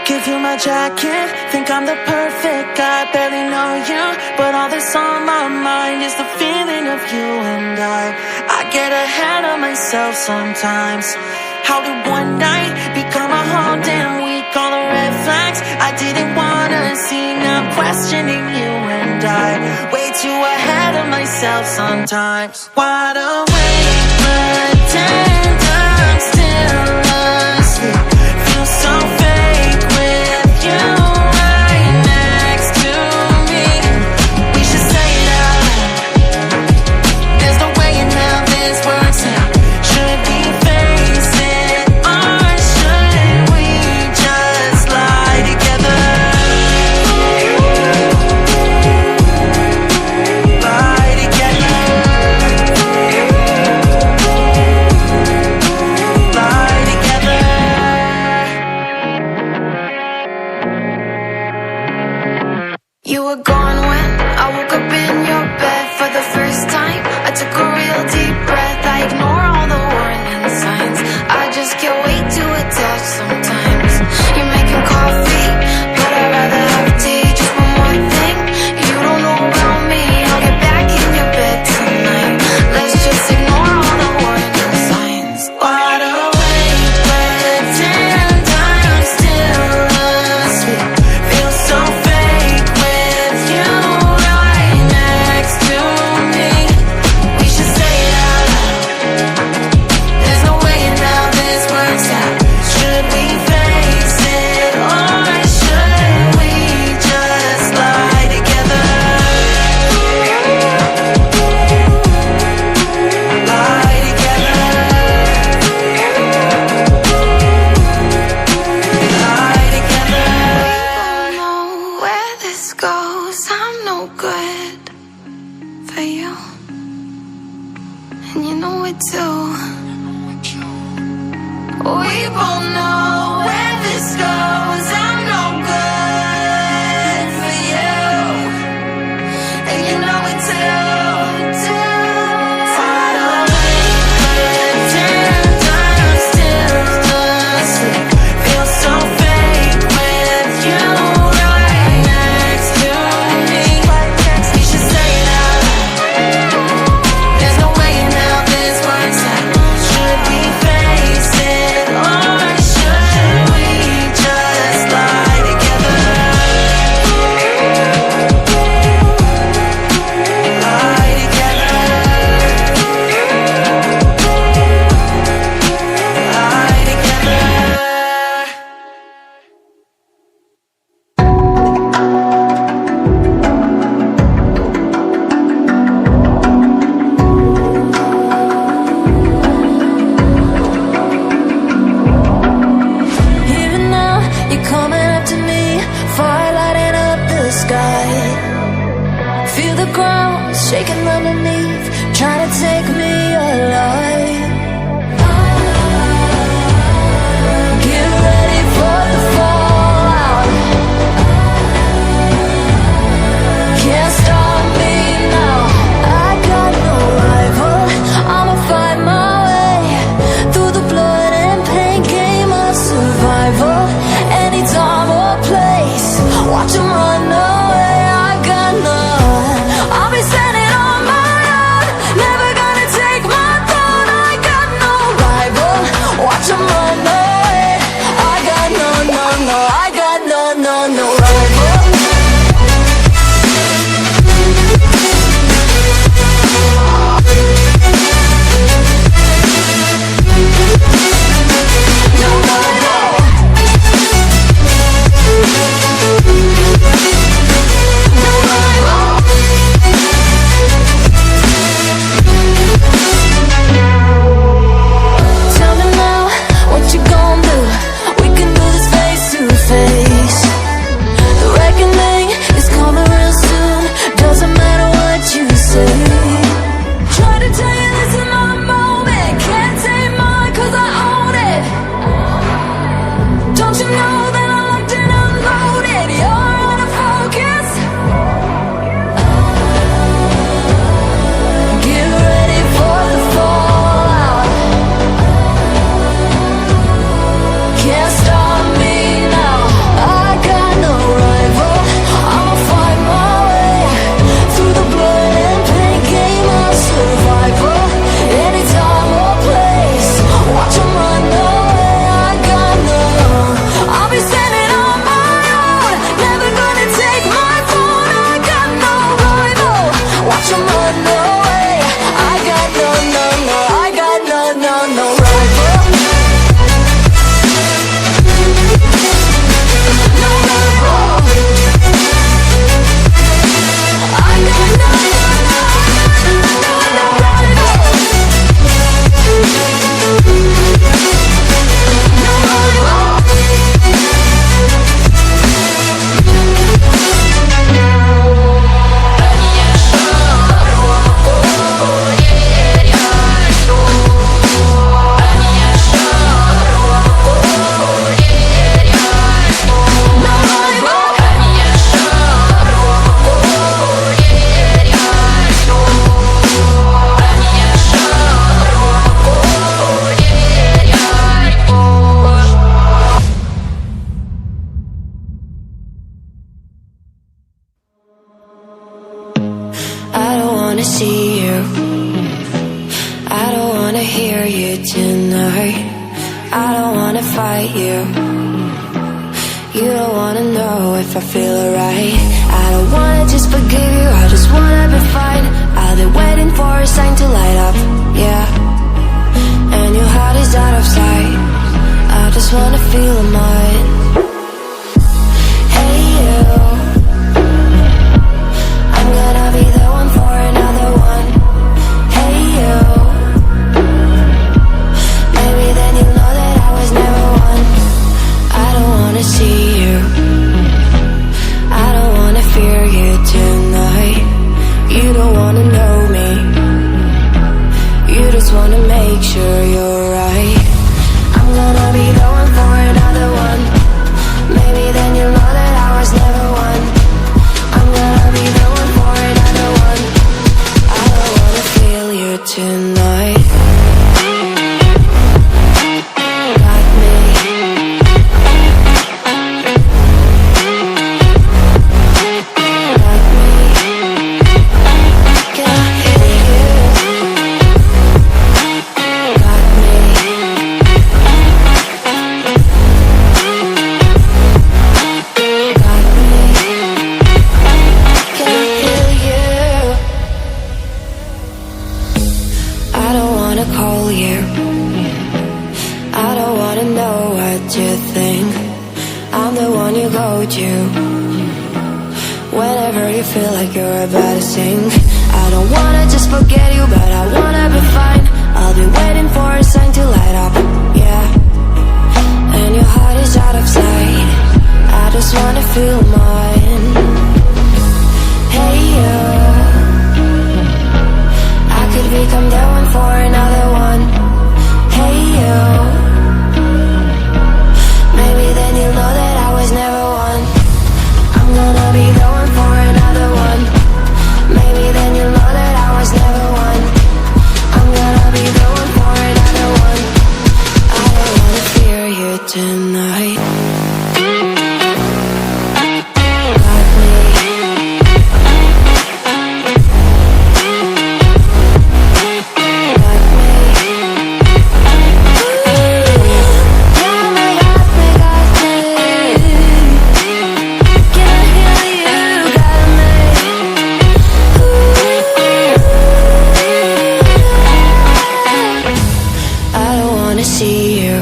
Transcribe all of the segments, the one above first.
Give you my jacket, think I'm the perfect guy. Barely know you, but all that's on my mind is the feeling of you and I get ahead of myself sometimes. How did one night become a whole damn week? All the red flags I didn't wanna see, now I'm questioning you and I way too ahead of myself sometimes. Wide awake, pretend I'm still asleep. Feel so fake with you right next to me. We should say it out loud. There's no way in hell this works out. Should we face it or should we just lie together? Lie together. Lie together. You were gone when I woke up in your bed for the first time. I took a real deep breath. I ignore all the warning signs. I just get way too attached sometimes. You're making coffee, but I'd rather have tea. Just one more thing, you don't know about me. I'll get back in your bed tonight. Let's just ignore all the warning signs. Wide awake, pretend I'm still asleep. Feel so fake with you right next to me. We should say it out loud. There's no way in hell this works out. Should we face it or should we just lie together? Lie together. Lie together. We both know where this goes. I'm no good for you, and you know it too. We both know where this goes. I'm no good for you, and you know it too. Wide awake, pretend I'm still asleep. Feel so fake with you right next to me. We should say it out loud. There's no way in hell this works out. Should we face it or should we just lie together? Lie together. Lie together. Even now, you're coming up to me, fire lighting up the sky. Feel the ground shaking underneath, trying to take me alive. Get ready for the fallout. Can't stop me now. I got no rival. I'ma fight my way through the blood and pain game of survival. Any time or place, watch 'em run away. I got none. I'll be standing on tonight. I don't wanna fight you. You don't wanna know if I feel alright. I don't wanna just forgive you, I just wanna be fine. I've been waiting for a sign to light up, yeah. And your heart is out of sight. I just wanna feel mine. Hey you, I'm gonna be the one for another one. Hey you, maybe then you'll know that I was never one. I don't wanna see you, I don't wanna fear you tonight. You don't wanna know me, you just wanna make sure you're right. I'm gonna be the one for another one. Maybe then you'll know that I was never one. I'm gonna be the one for another one. I don't wanna feel you tonight. Got me. Got me. Can I hear you? Got me. Got me. Can I hear you? I don't wanna call you. I don't wanna know what you think. I'm the one you go to whenever you feel like you're about to sink. I don't wanna just forget you, but I wanna be fine. I'll be waiting for a sign to light up, yeah. And your heart is out of sight. I just wanna feel mine. Hey you, I could become the one for another one. Hey you, maybe then you'll know that I was never one. I'm gonna be the one for another one. Maybe then you'll know that I was never one. I'm gonna be the one for another one. I don't wanna fear you tonight. Got me. Got me. Got me, got me, got me. Can I hear you? Got me. I don't wanna see you,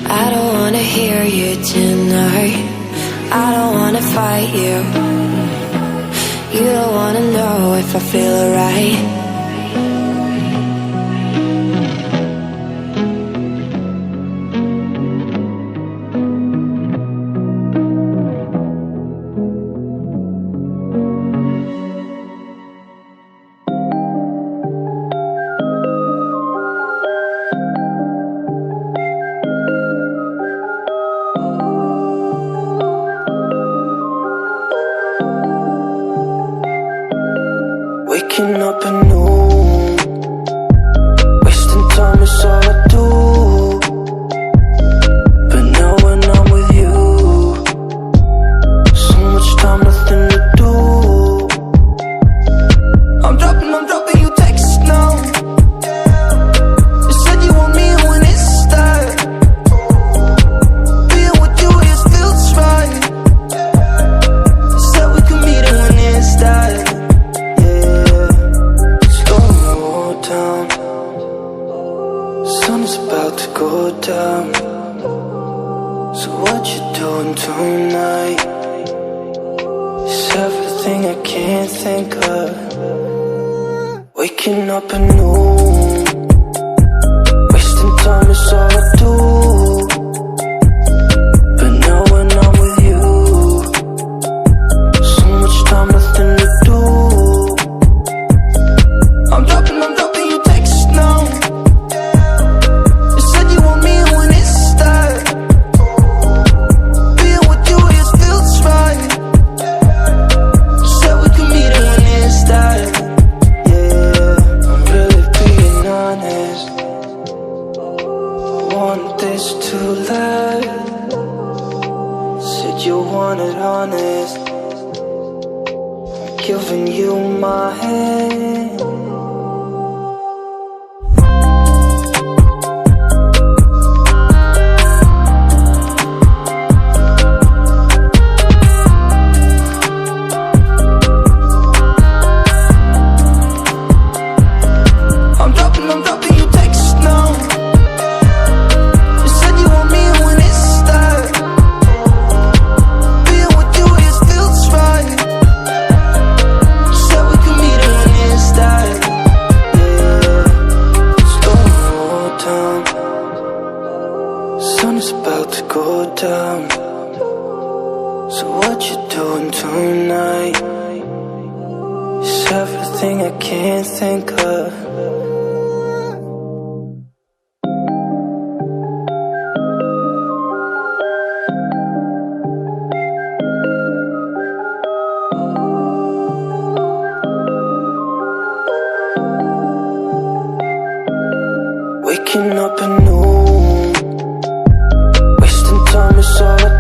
I don't wanna hear you tonight. I don't wanna fight you. You don't wanna know if I feel alright. Waking up at noon, wasting time is all I do. But now when I'm with you, so much time, nothing to do. I'm dropping you texts now. You said you want me when it's that. Being with you, it feels right. Said we could meet it when it's that. Sun's about to go down. So what you doing tonight? It's everything I can't think of. Waking up at noon, wasting time is all I do. But now when I'm with you, so much time, nothing to do. I'm dropping you texts now. You said you want me when it's that. Being with you, it feels right. Said we could meet it when it's that. Yeah, I'm really being honest. I want this to last. Said you wanted honest. I'm giving you my hand. sun is about to go down. So what you doing tonight? It's everything I can't think of. Waking up at noon, wasting time is all I